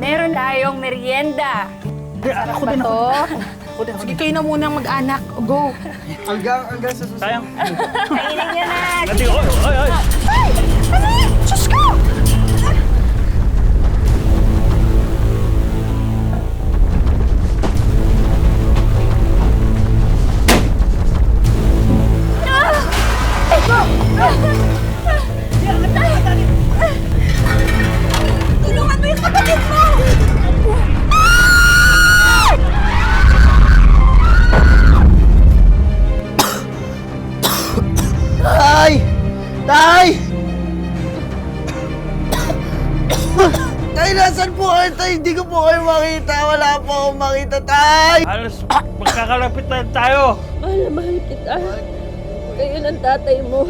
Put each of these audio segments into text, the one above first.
meron tayong merienda. Ako din ako. Sige, kayo na muna mag-anak. Go. Hanggang sa susunod. Sayang. Kainin niya na. Nati ko. Ay, ay. Ay! Ano yan? Diyos ko! Tulungan mo yung kapatid mo! Tay! Tay! Tay, nasan po kayo, Tay? Hindi ko po kayo makita. Wala po akong makita, Tay! Alas, magkakalapit na tayo. Mahal na mahal kita. Kayo ng tatay mo.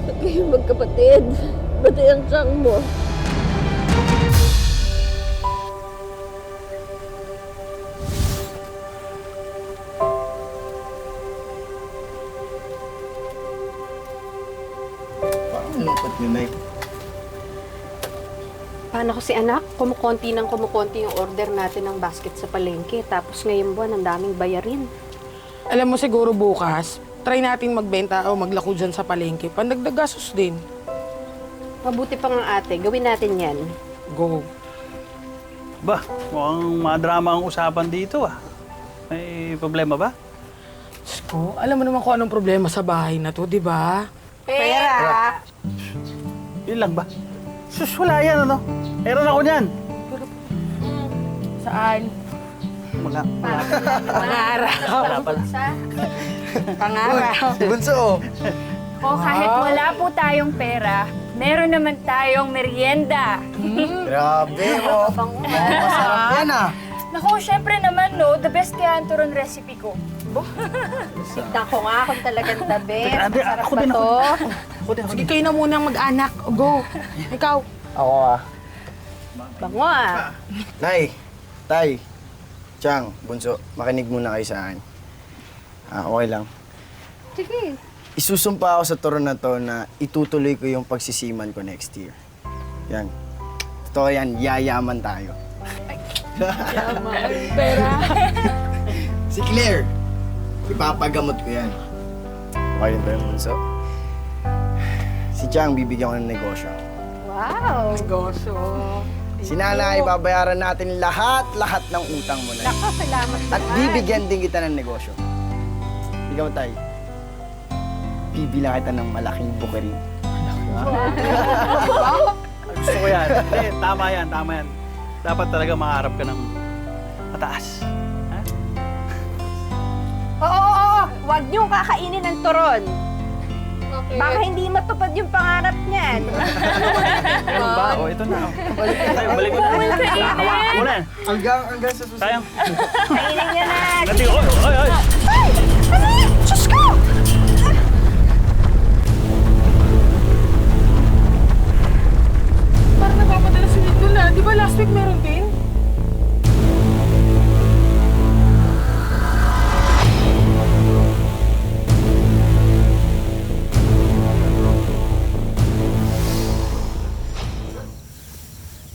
At kayo magkapatid. Pati ang tiyang mo. Parang lungkot nyo, Nay. Paano ko si anak? Kumukonti yung order natin ng basket sa palengke. Tapos ngayong buwan, ang daming bayarin. Alam mo siguro bukas, try natin magbenta o maglako dyan sa palengke. Pandagdag gastos din. Mabuti pa nga ate, gawin natin yan. Go. Ba, mukhang madrama ang usapan dito ah. May problema ba? Diyos ko, alam mo naman kung anong problema sa bahay na to, di ba? Pera! Yun lang ba? Sus, wala yan ano? Meron ako niyan. Saan? Wala. Pangaraw. Wala pala. Pangaraw. Bunso, O kahit wala po tayong pera, meron naman tayong merienda. grabe, oh. Masarap yan, ah. Naku, syempre naman, no, the best kaya ang turon recipe ko. Tignan ko nga kung talagang the best. Ate, Sarap ako ba din, to? Ako din, ako Sige, din. kayo na muna mag-anak. Go. Ikaw. Ako, ah. Bango ah. Nay, Tay, Chang, Bunso, makinig muna kayo sa akin. Okay lang. Sige. Isusumpa ako sa turon na to na itutuloy ko yung pagsisiman ko next year. Yan. Totoo yan, yayaman tayo. Pera. Si Claire, ipapagamot ko yan. Okay rin tayo, Bunso. Si Chang, bibigyan ko ng negosyo. Wow. Negosyo. Si Nanay, babayaran natin lahat ng utang mo na. Nako, salamat At naman. bibigyan din kita ng negosyo. Ikaw, Tay. Bibilang kita ng malaking bukirin. Gusto ko yan. Hindi, tama yan, tama yan. Dapat talaga makaharap ka ng mataas. Ha? Oo. Huwag niyong kakainin ng turon. Baka hindi matupad yung pangarap niyan. Meron ba? O, ito na. Ay, balik mo na. Hawakan mo na. Hanggang sa susunod. Sayang. Kainin niya na. Nati ko. Ay, ay. Ay! Ano yan? Diyos ko! Parang napapadala si Nito na. Di ba last week meron din?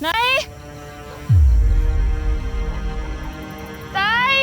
Nay! Tay!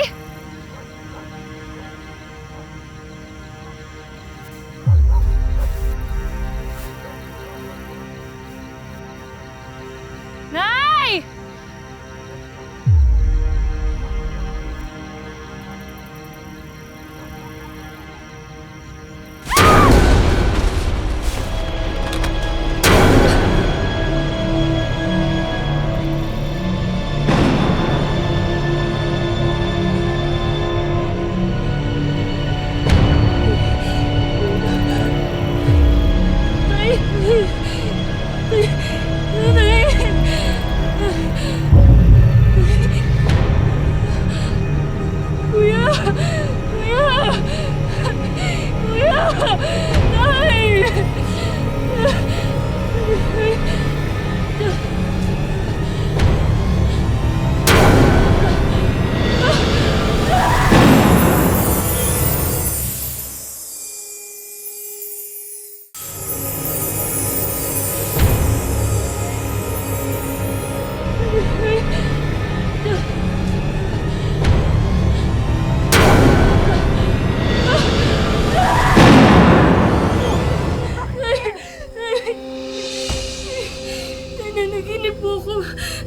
po ako.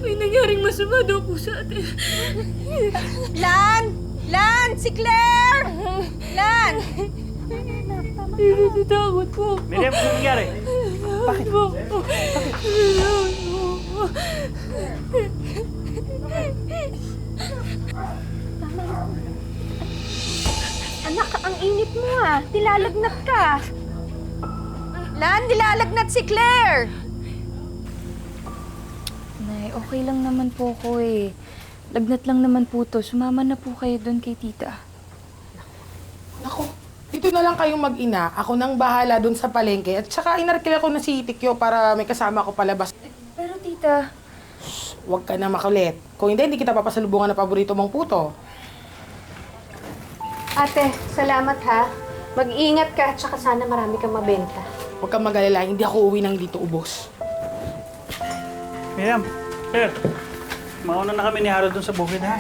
May nangyaring masama daw po sa atin. Lan! Lan! Si Claire! Lan! Natatakot po ako. Miriam, ano nangyari? Bakit po? Anak, ang init mo ah. Dilalagnat ka. Lan, dilalagnat si Claire! Nay, okay lang naman po ko eh. Lagnat lang naman po to. Sumama na po kayo doon kay tita. Ako, dito na lang kayong mag-ina. Ako nang bahala dun sa palengke. At saka inarkila ko na si Tikyo para may kasama ko palabas. Pero tita, Huwag ka na makulit. Kung hindi kita papasalubungan na paborito mong puto. Ate, salamat ha. Mag-iingat ka at saka sana marami kang mabenta. Huwag kang mag-alala, hindi ako uwi nang dito ubos. Miriam, Claire, mauna na kami ni Harold dun sa bukid, ha?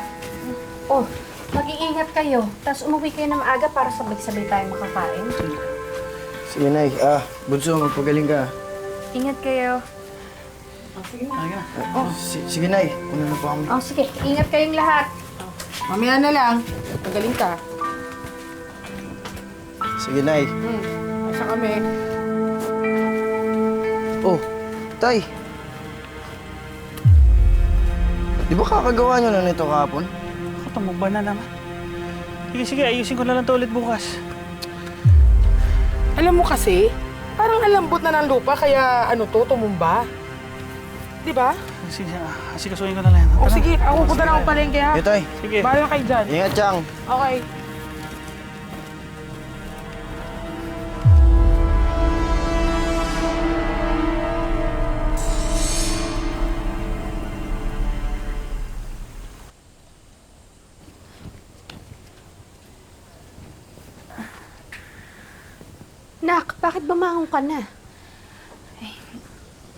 Oh, mag-iingat kayo. Tapos umuwi kayo na maaga para sabay-sabay tayo makakain. Sige, Nay. Bunso, magpagaling ka. ingat kayo. Halika na. Sige, Nay. Una na po kami. Oh, sige. Ingat kayong lahat. Mamaya na lang. Magaling ka. Sige, Nay. Asa kami. Oh, Tay. Di ba kakagawa nyo na nito kahapon? Ako, tumugba na naman. Sige, ayusin ko na lang to ulit bukas. Alam mo kasi, parang alambot na ng lupa kaya tumumba. Di ba? Sige, asikasuhin ko na lang. O Tara. sige, ako punta na akong palengke ha. Sige, Tay. Sige. Bahala kayo dyan. Ingat, Chang. Okay. Nak, bakit bumangon ka na?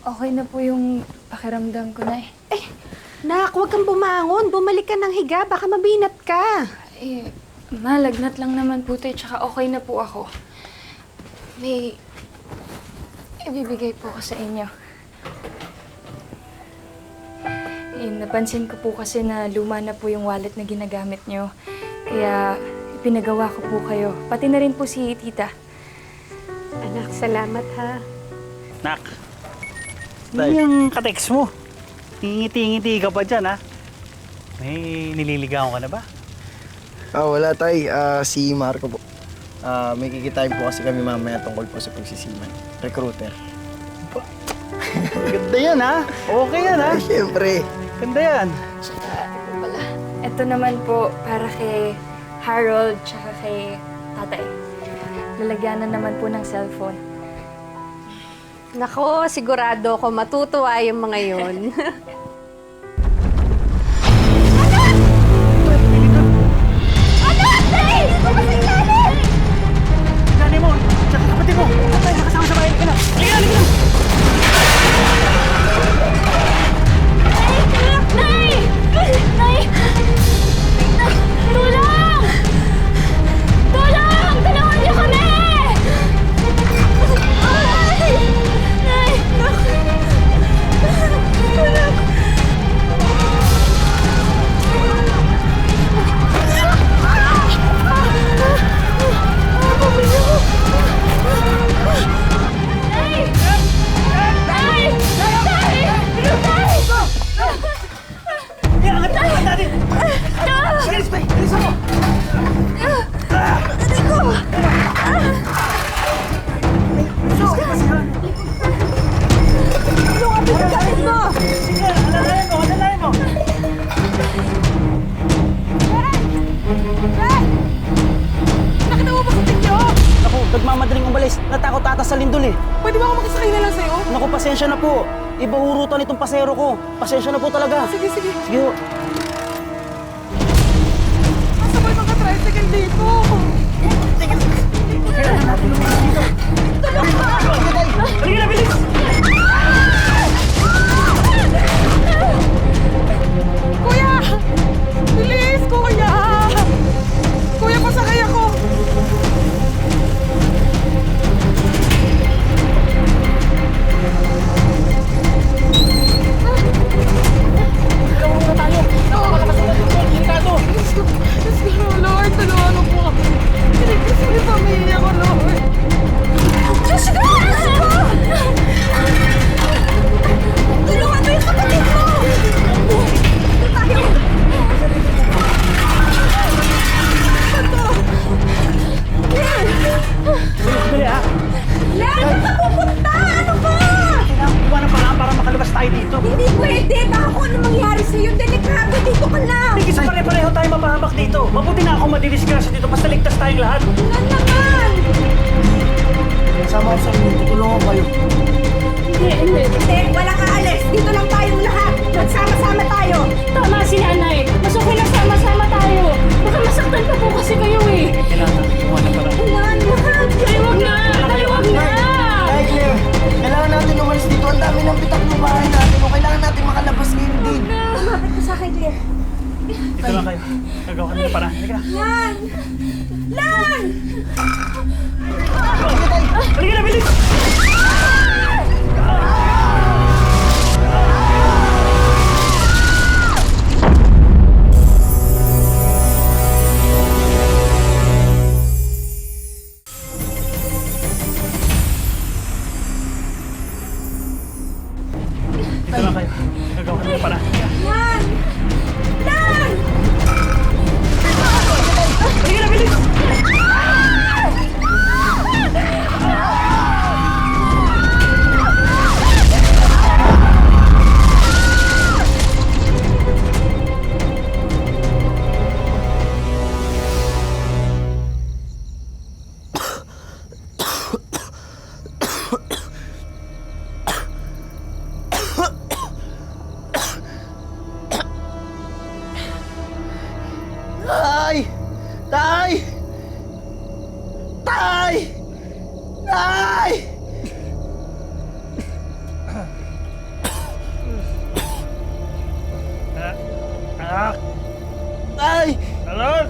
Okay na po yung pakiramdam ko na eh. Nak, huwag kang bumangon. Bumalik ka ng higa. Baka mabinat ka. Eh, malagnat lang naman po tayo, tsaka okay na po ako. May ibibigay po ko sa inyo. Eh, napansin ko po kasi na luma na po yung wallet na ginagamit nyo. Kaya ipinagawa ko po kayo. Pati na rin po si tita. Anak, salamat ha. Nak, hindi yung kateks mo. Ngiti-ngiti ka pa dyan, ha? May nililigawan ka na ba? Wala, Tay. Si Marco po. May kikitain po kasi kami mamaya tungkol po sa pagsisiman. Recruiter. Ganda yan, ha? Okay yan, ha? Siyempre. Ganda yan. Ito naman po para kay Harold tsaka kay tatay. Lalagyan na naman po ng cellphone. Nako, sigurado ko matutuwa yung mga yun. Gani mo, tsaka kapatid mo. Tayo, nakasama sa bahay. Halika na, halika na. Nay! Nay! Tulong! Tulong! Tulungan niyo kami! Ay! Nay! Tulong! Nay! Nay! Nay! Ako, nagmamadaling umalis. Natakot ata sa lindol eh. Pwede ba ako makisakay na lang sa'yo? Naku, pasensya na po. Ibahurutan itong pasero ko. Pasensya na po talaga. Sige, sige. Sige ho. Masabay magka-tricycle dito. Halika na, bilis! Kuya! Bilis, kuya! Kuya, pasakay ako! hawak dito. Mabuti na ako madidisgrasya dito basta ligtas tayong lahat. Lan naman! Sama ko sa inyo, tutulungan ko kayo. Hindi, walang aalis. Dito lang tayong lahat. Magsama-sama tayo. Tama si nanay. Mas okay lang sama-sama tayo. Baka masaktan pa po kasi kayo eh. Kailangan kumuha ng paraan. Lan, mahal. Taliwag na! Taliwag na! Ay, Claire, kailangan natin umalis dito. Ang dami ng pitak ng bahay natin. O kailangan natin makalabas ngayon din. Lumapit ka sa akin, Claire. Dito lang kayo. Nagawa kami ng paraan. Halika na. Lan! Lan! Halika na, bilis! Dito lang kayo. Nagawa kami ng paraan. Lan! Lan! Halika na, bilis! Tay! Tay! Tay! Tay! Anak! Tay! Anak!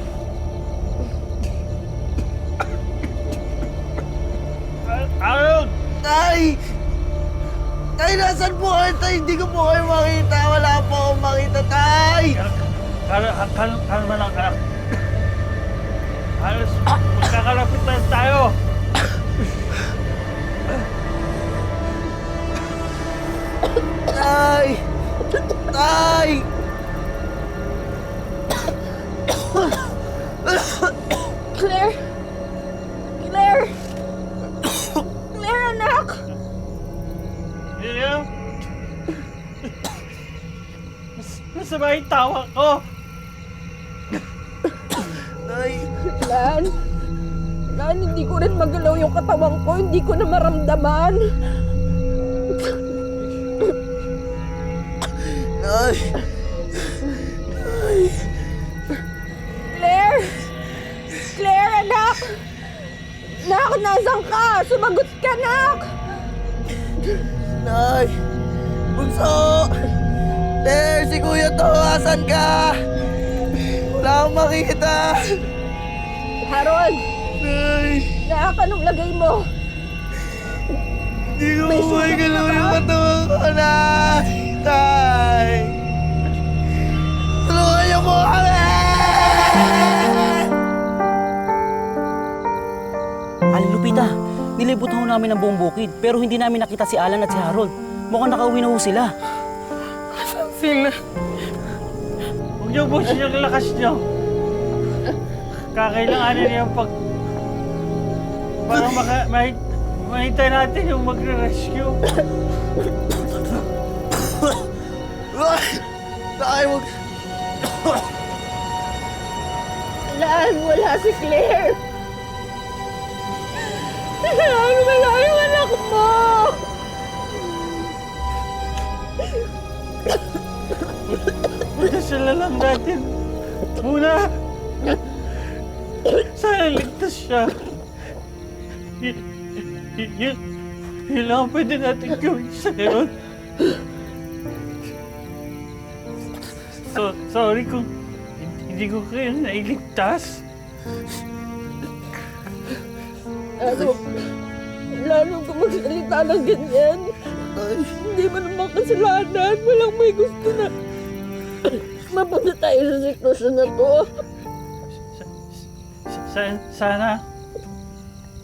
Anak! Tay! Tay, nasan po kayo, Tay? Hindi ko po kayo makita. Wala po akong makita, Tay! Kalma lang, anak. Halos, magkakalapit na tayo. Tay! Tay! Claire! Claire! Claire, anak! Miriam! Masama yung tawa ko. Tay! Lan! Lan, hindi ko rin magalaw yung katawan ko. Hindi ko na maramdaman. Tay! Claire! Claire, anak! Nak, nasan ka? Sumagot ka, nak! Tay! Bunso! Ter, si Kuya to, asan ka? Wala akong makita! Harold! Tay! Nak, anong lagay mo? Hindi ko po may galaw yung katawan ko, Nay! Tay! Tulungan niyo po kami! Aling Lupita, nilibot ho namin ang buong bukid pero hindi namin nakita si Alan at si Harold. Mukhang nakauwi na ho sila. Huwag niyo busin yung lakas niyo. Kakailanganin niyo para mahintay natin yung magre-rescue. Tay, wag... Lan, wala si Claire! Lan, wala yung anak mo! Pagdasala lang natin. Muna! Sana ligtas siya. Yun lang ang pwede natin gawin sa ngayon. Sorry kung hindi ko kayo nailigtas. Lalo ka magsalita ng ganyan. Hindi mo naman kasalanan. Walang may gusto na mapunta tayo sa sitwasyon na to. Sana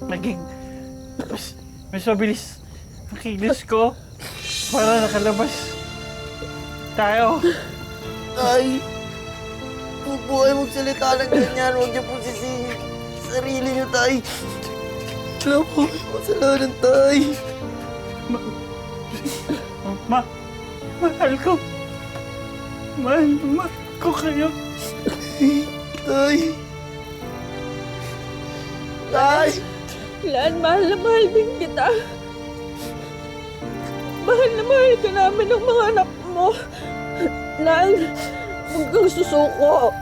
naging mas mabilis ang kilos ko para nakalabas tayo. Tay! Huwag po kayo magsalita ng ganyan. Huwag niyo po sisihin sarili niyo, Tay. Wala po kayo kasalanan, Tay. Mahal ko. Mahal ko kayo. Tay! Tay! Lan, mahal na mahal din kita. Mahal na mahal ka namin ng mga anak mo. Lan, huwag kang susuko.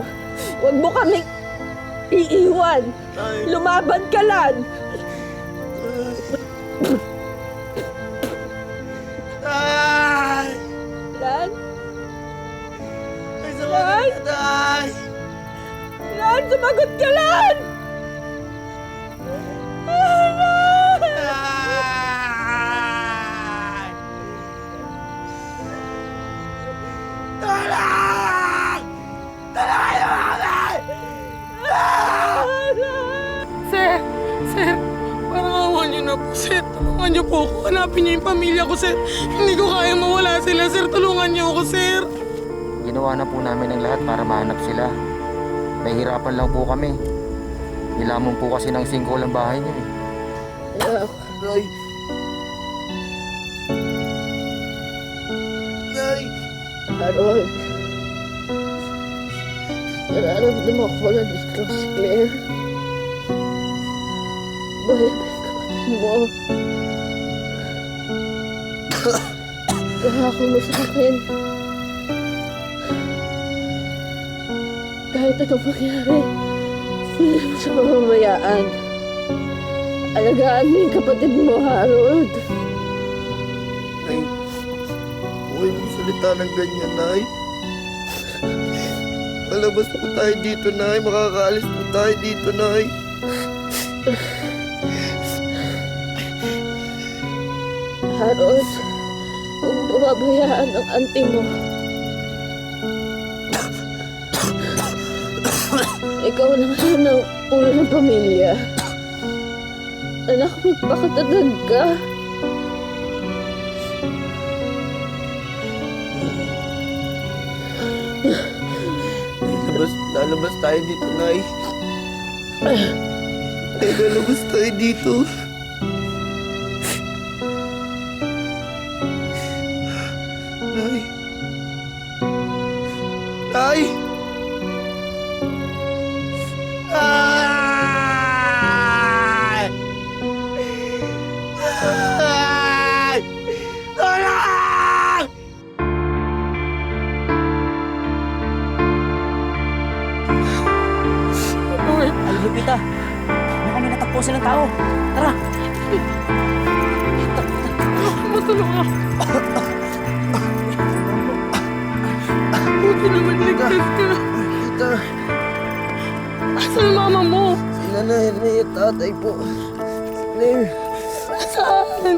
Huwag mo kaming iiwan. Lumaban ka, Lan. Tay! Lan, Ay, sumagot ka, Tay! Lan, sumagot ka, Lan! Sir! Sir! Parang awa niyo na po, sir. Tulungan niyo po ako. Hanapin niyo yung pamilya ko, sir. Hindi ko kaya mawala sila, sir. Tulungan niyo ako, sir. Ginawa na po namin ang lahat para mahanap sila. Nahihirapan lang po kami. Nilamon po kasi ng sinkhole ang bahay niyo eh. Tay! Tay! Harold, nararamdaman ko na distress si Claire. Buhay ba yung kapatid mo? Kahako mo sa akin. Kahit anong mangyari, hindi mo sa mamamayaan. Alagaan mo yung kapatid mo, Harold. Nay, huwag mo salita ng ganyan, Nay. Palabas po tayo dito, Nay. Makakaalis po tayo dito, Nay. Harold, huwag mo babayaan ang auntie mo. Ikaw naman ang ulo ng pamilya. Anak, magpakatatag ka. Lalabas tayo dito, Nay. Nay, lalabas tayo dito. Nay. Nay! Ay! Ay! Tulong! Ay, Lupita. Mukhang may natagpo silang tao. Tara. Matulong ako. Buti naman ligtas ka. Tita, Asan yung mama mo? si Nanay at tatay po. Claire, Saan?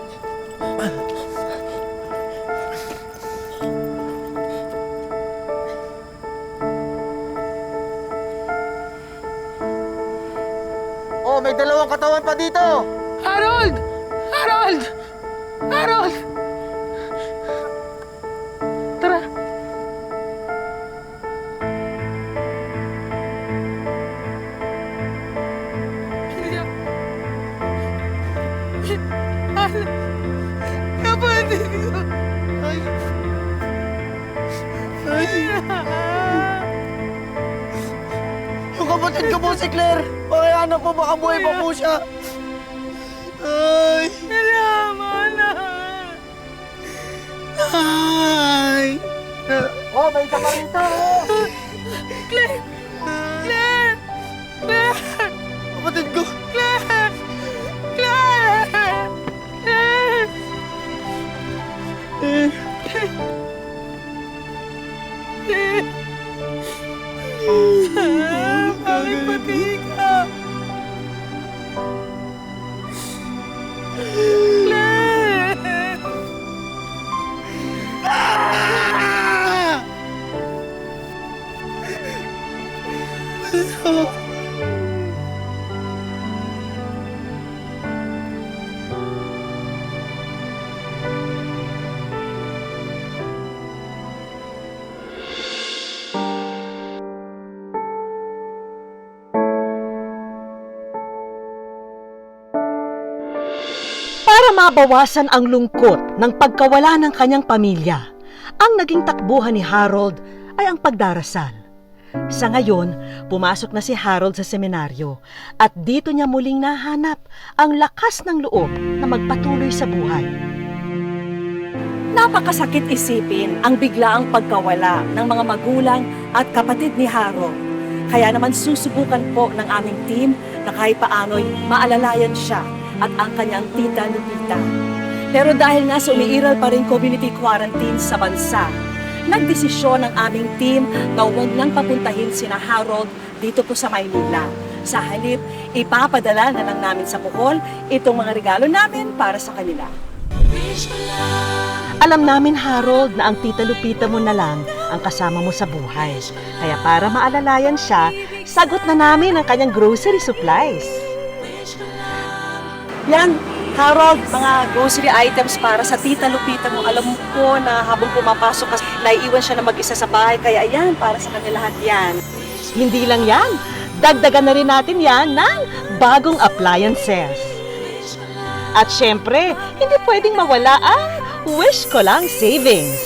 oh, may dalawang katawan pa dito. Harold! Harold! Harold! Tara. Kapatid ko. Ay. Ay. Yung kapatid ko po si Claire. Pakihanap po, baka buhay pa po siya. Ay. Salamat na. Ay. Oh, may isa pa rito. Claire! Claire! Claire! Kapatid ko. Claire! Claire! Claire! Bakit pati ka? Claire! Para mabawasan ang lungkot ng pagkawala ng kanyang pamilya, ang naging takbuhan ni Harold ay ang pagdarasal. Sa ngayon, pumasok na si Harold sa seminaryo at dito niya muling nahanap ang lakas ng loob na magpatuloy sa buhay. Napakasakit isipin ang biglaang pagkawala ng mga magulang at kapatid ni Harold. Kaya naman susubukan po ng aming team na kahit paano'y maalalayan siya at ang kanyang tita Lupita. Pero dahil nga sa umiiral pa rin community quarantine sa bansa, nagdesisyon ng aming team na huwag nang papuntahin sina Harold dito po sa Maynila. Sa halip, ipapadala na lang namin sa Bohol itong mga regalo namin para sa kanila. Alam namin, Harold, na ang tita Lupita mo na lang ang kasama mo sa buhay. Kaya para maalalayan siya, sagot na namin ang kanyang grocery supplies. Yan, Harold, mga grocery items para sa tita Lupita mo. Alam ko na habang pumapasok ka, naiiwan siya na mag-isa sa bahay. Kaya yan, para sa kanila lahat yan. Hindi lang yan, dagdagan na rin natin yan ng bagong appliances. At syempre, hindi pwedeng mawala ang Wish Ko Lang Savings.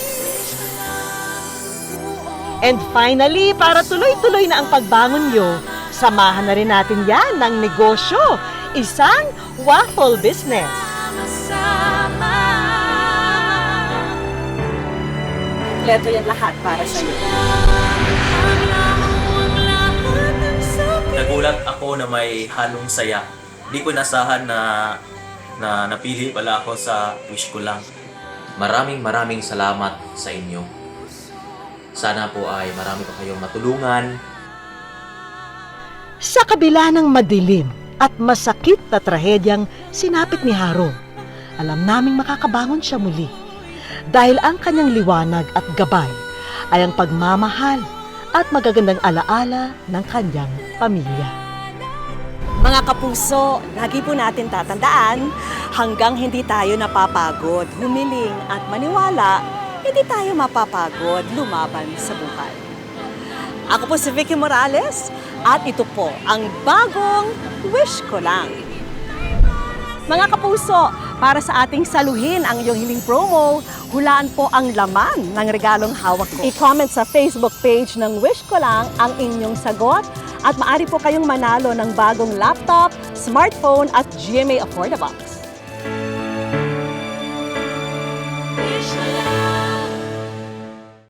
And finally, para tuloy-tuloy na ang pagbangon nyo, samahan na rin natin yan ng negosyo, isang waffle business. Kompleto yan lahat para sa iyo. Nagulat ako na may halong saya. Hindi ko nasahan na napili pala ako sa Wish Ko Lang. Maraming salamat sa inyo. Sana po ay marami pa kayong matulungan. Sa kabila ng madilim at masakit na trahedyang sinapit ni Harold, alam naming makakabangon siya muli. Dahil ang kanyang liwanag at gabay ay ang pagmamahal at magagandang alaala ng kanyang pamilya. Mga kapuso, lagi po natin tatandaan, hanggang hindi tayo napapagod, humiling at maniwala, hindi tayo mapapagod lumaban sa buhay. Ako po si Vicky Morales at ito po ang bagong Wish Ko Lang. Mga kapuso, para sa ating saluhin ang iyong hiling promo, hulaan po ang laman ng regalong hawak ko. I-comment sa Facebook page ng Wish Ko Lang ang inyong sagot at maaari po kayong manalo ng bagong laptop, smartphone at GMA Affordabox.